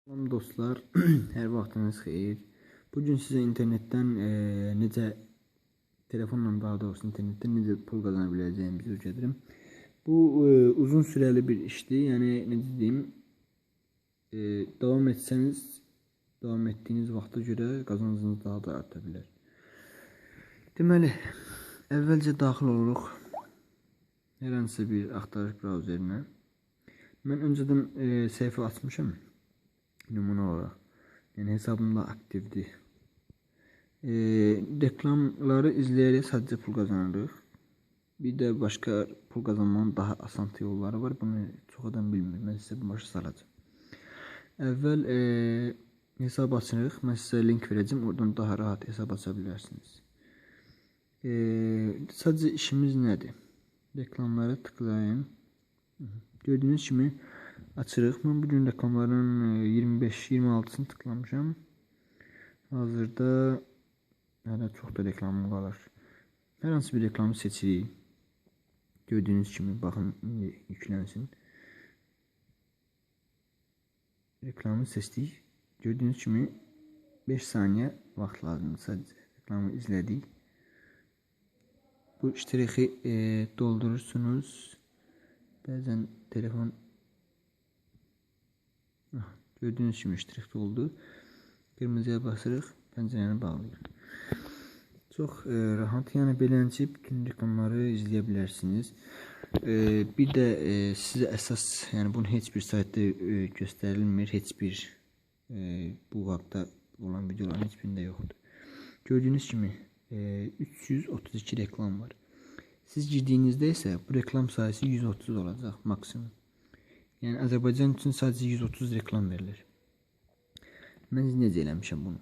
Salam dostlar, hər vaxtınız xeyir. Bugün sizə internetten necə telefonla daha doğrusu internetten necə pul qazana biləcəyimizi öyrədirəm. Bu uzun sürəli bir işdir. Yəni necə deyim, davam etsəniz, davam etdiyiniz vaxta görə qazancınız daha da arta bilər. Deməli, əvvəlcə daxil oluruq hər hansı bir axtarış brauzerinə. Mən öncədən səhifə açmışam. Nümunə olaraq. Yəni hesabımda aktivdir. Reklamları izləyərək sadəcə pul qazanırıq. Bir də başqa pul qazanmanın daha asan yolları var. Bunu çox adam bilmir. Mən sizə bu başa salacağım. Əvvəl hesab açırıq. Mən sizə link verəcəm. Oradan daha rahat hesab aça bilərsiniz. Sadəcə işimiz nədir? Reklamlara tıklayın. Gördüyünüz kimi açırıq. Mən bugün reklamların 25-26'sını tıklamışam. Hazırda hələ çox da reklamım qalır. Hər hansı bir reklamı seçirik. Gördüyünüz kimi baxın indi yüklənsin. Reklamı seçdik. Gördüyünüz kimi 5 saniyə vaxt lazımdır. Sadəcə reklamı izlədik. Bu iştiraki doldurursunuz. Bəzən telefon gördüğünüz kimi iştirak oldu. Kırmızıya basırıq, pəncərəni bağlayırıq. Çox rahat, yəni beləncə bütün reklamları izləyə bilərsiniz. Bir də sizə əsas, yəni bunu heç bir saytda göstərilmir, heç bir bu haqda olan videoların heç birində yoxdur. Gördüyünüz kimi 332 reklam var. Siz girdiyinizdə isə bu reklam sayısı 130 olacaq maksimum. Yəni Azərbaycan üçün sadəcə 130 reklam verilir. Mən necə eləmişəm bunu?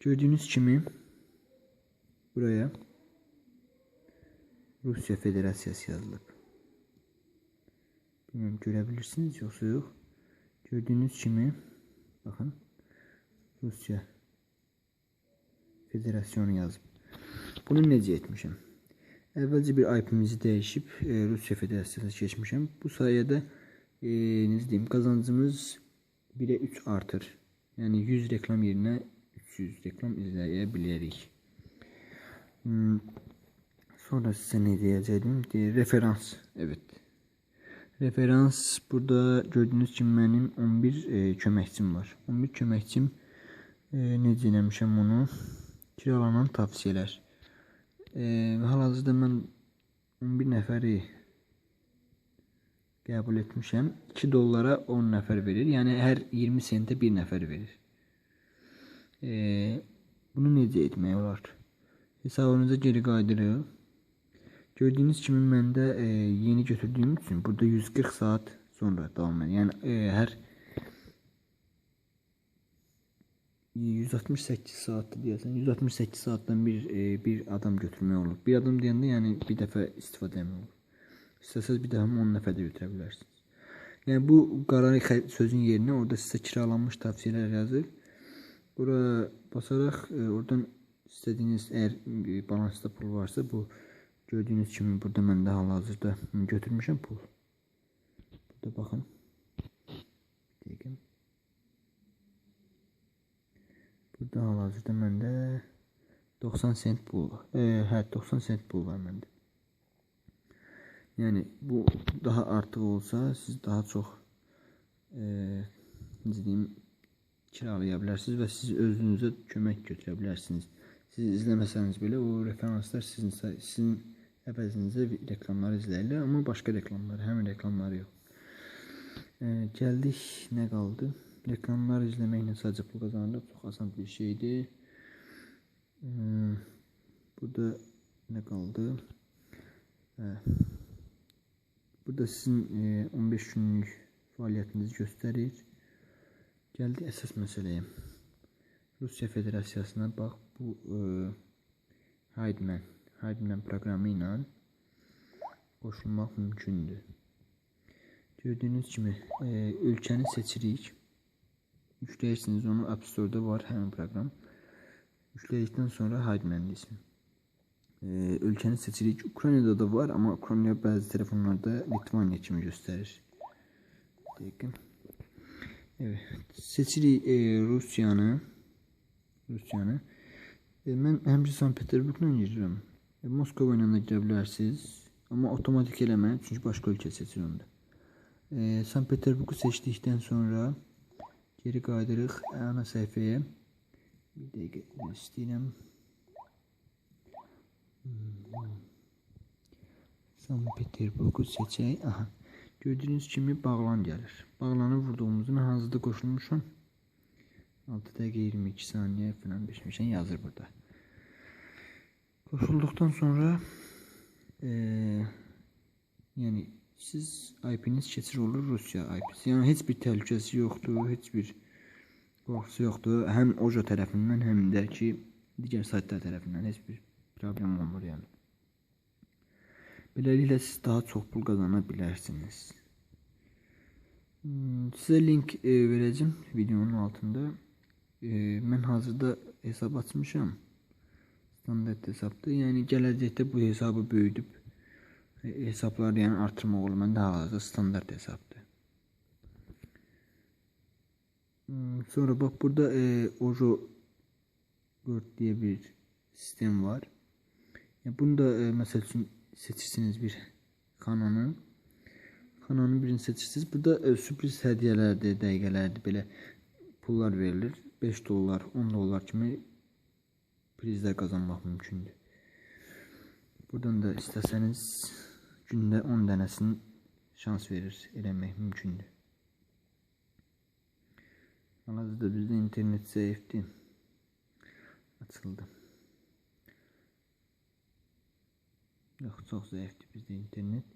Gördüyünüz kimi buraya Rusya Federasiyası yazılıb. Bilmiyorum, görebilirsiniz yoksa yok. Gördüğünüz kimi bakın Rusya Federasyonu yazıb. Bunu necə etmişəm? Əvvəlcə bir IP'mizi dəyişib Rusya Federasiyasına keçmişəm. Bu sayədə necə deyim, qazancımız 1'e 3 artır. Yəni 100 reklam yerinə 300 reklam izləyə bilərik. Sonra sizə nə deyəcəydim? Referans. Evet. Referans burada gördüğünüz kimi mənim 11 köməkçim var. 11 köməkçim necə eləmişəm onu? Kiralanan tavsiyələr. Hal-hazırda mən 11 nəfəri qəbul etmişəm. 2 dollara 10 nəfər verir. Yəni hər 20 sentə 1 nəfər verir. Bunu necə etmək olar? Hesabınıza geri qaydırıq. Gördüyünüz kimi məndə yeni götürdüyüm üçün burada 140 saat sonra davam edir. Yəni hər 168 saatdir deyəsən. 168 saatdan bir adam götürmək olur. Bir adam deyəndə yəni bir dəfə istifadə etmək olur. İstəsəz bir daha 10 nəfər də götürə bilərsiniz. Yəni bu qara sözün yerinə orada sizə kiralanmış tavsiyelər yazır. Bura basaraq oradan istədiyiniz əgər balansda pul varsa bu gördüyünüz kimi burada məndə hal-hazırda götürmüşəm pul. Burada baxın. Dəqiqəm. Burada hal-hazırda məndə 90 sent pul var. Hə, 90 sent pul var məndə. Yəni bu daha artıq olsa siz daha çox necə deyim, kiralaya bilərsiniz və siz özünüzə kömək götürə bilərsiniz. Siz izləməsəniz belə o referanslar sizin əvəzinizə reklamlar izləyirlər, amma başqa reklamlar, həmin reklamları yox. Gəldik, nə qaldı? Reklamlar izləməklə sadəcə pul qazanırıq, çox asan bir şeydir. Burada nə qaldı? Burada sizin 15 günlük fəaliyyətinizi göstərir. Gəldi əsas məsələyə. Rusya Federasiyasına bax, bu Hideman proqramı ilə qoşulmaq mümkündür. Gördüyünüz kimi ölkəni seçirik. Yükləyirsiniz, onu App Store'da var həmin proqram. Yüklədikdən sonra Hideman ismi. Ölkəni seçirik. Ukraynada da var, amma Ukrayna bəzi telefonlarda Litvanya kimi göstərir. Dəqiqəm. Evet, seçirik Rusiyanı. Mən həmişə Sankt-Peterburqla girirəm. Moskova ilə də girə bilərsiniz. Amma otomatik eləməyin, çünki başqa ölkə seçir onda. Sankt-Peterburqu seçdikdən sonra geri qaydırıq ana səhifəyə. Bir dəqiqə istəyirəm. Sankt-Peterburqu seçək. Aha. Gördüyünüz kimi bağlan gəlir. Bağlanı vurduğumuzda mən hazırda qoşulmuşam. 6 dəqiqə 22 saniyə falan beşmişən yazır burada. Qoşulduqdan sonra yəni siz IP-niz keçir olur Rusiya IP-si. Yəni heç bir təhlükəsi yoxdur, heç bir qorxusu yoxdur. Həm OJA tərəfindən, həm də ki digər saytlar tərəfindən heç bir problem olmur yəni. Beləliklə siz daha çox pul qazana bilərsiniz. Sizə link verəcəm videonun altında. Mən hazırda hesab açmışam. Standart hesabdır. Yəni gələcəkdə bu hesabı böyüdüb hesabları yəni artırmaq olur. Məndə hal-hazırda standart hesabdır. Sonra bax burada OJO deyə bir sistem var. Yəni bunu da məsəl üçün seçirsiniz bir kanalın birini seçirsiniz. Burada sürpriz hədiyyələrdir, dəqiqələrdir, belə pullar verilir. 5 dollar, 10 dollar kimi prizlər qazanmaq mümkündür. Buradan da istəsəniz gündə 10 dənəsini şans verir, eləmək mümkündür. Hal-hazırda bizdə internet zəifdir. Açıldı. Yox, çox zəifdir bizdə internet.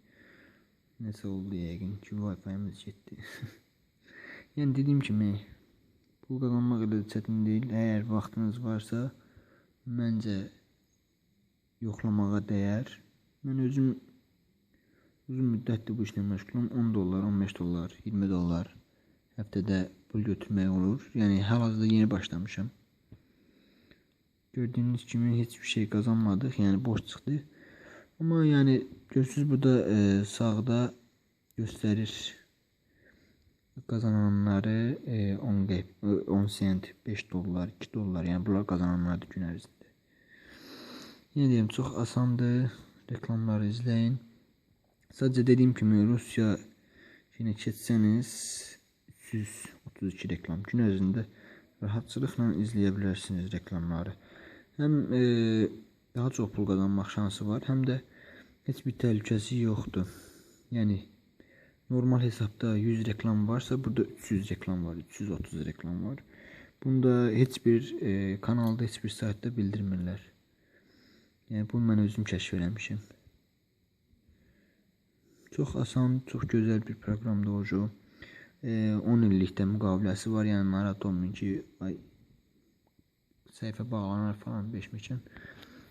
Nəsə oldu yəqin ki, Wi-Fi-miz getdi. Yəni dediyim kimi, pul qazanmaq elə çətin deyil. Əgər vaxtınız varsa, məncə yoxlamağa dəyər. Mən özüm uzun müddətdir bu işlə məşğulum. 10 dollar, 15 dollar, 20 dollar həftədə pul götürmək olur. Yəni hal-hazırda yeni başlamışam. Gördüyünüz kimi heç bir şey qazanmadıq. Yəni boş çıxdı. Amma yəni görürsünüz burada sağda göstərir qazananları 10 sent, 5 dollar, 2 dollar. Yəni bunlar qazananlardır gün ərzində. Yenə deyim, çox asandır. Reklamları izləyin. Sadəcə dediyim kimi Rusiya yenə keçsəniz 332 reklam gün ərzində rahatçılıqla izləyə bilərsiniz reklamları. Həm daha çox pul qazanmaq şansı var, həm də heç bir təhlükəsi yoxdur. Yəni normal hesabda 100 reklam varsa, burada 300 reklam var, 330 reklam var. Bunda heç bir kanalda, heç bir saytda bildirmirlər. Yəni bunu mən özüm kəşf eləmişəm. Çox asan, çox gözəl bir proqramdır OJO. 10 illikdə müqaviləsi var, yəni narahat olmayın ki, səhifə bağlanar falan beşmişən.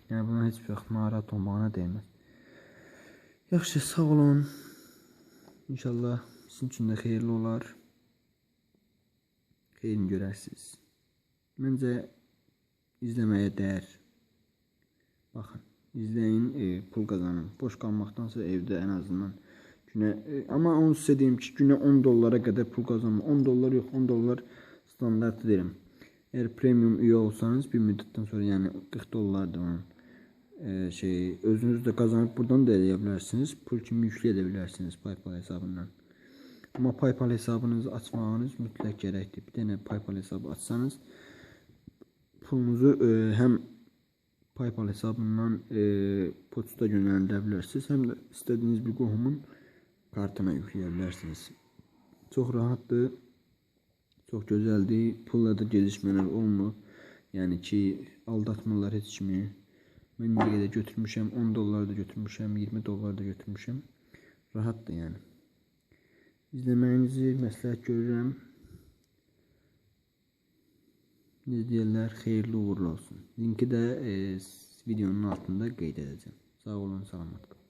Yəni buna heç bir narahat olmağına dəyməz. Yaxşı, sağ olun. İnşallah sizin üçün də xeyirli olar. Xeyrini görərsiniz. Məncə izləməyə dəyər. Baxın, izləyin, pul qazanın. Boş qalmaqdansa evdə ən azından günə, amma onu sizə deyim ki, günə 10 dollara qədər pul qazanma. 10 dollar yox, 10 dollar standartı deyirəm. Əgər premium üyə olsanız bir müddətdən sonra, yəni 40 dollardır onun özünüz də qazanıb buradan da eləyə bilərsiniz. Pul kimi yükləyə də bilərsiniz PayPal hesabından. Amma PayPal hesabınızı açmağınız mütləq gərəkdir. Bir dənə PayPal hesabı açsanız pulunuzu həm PayPal hesabından poçta yönəldə bilərsiniz, həm də istədiyiniz bir qohumun kartına yükləyə bilərsiniz. Çox rahatdır, çox gözəldir, pulla da gecikmələr olmur. Yəni ki, aldatmırlar heç kimi. Mən nə qədər götürmüşəm, 10 dollar da götürmüşəm, 20 dollar da götürmüşəm. Rahatdır yəni. İzləməyinizi məsləhət görürəm. Ne deyirlər, xeyirli uğurlu olsun. Linki də videonun altında qeyd edəcəm. Sağ olun, salamat qalın.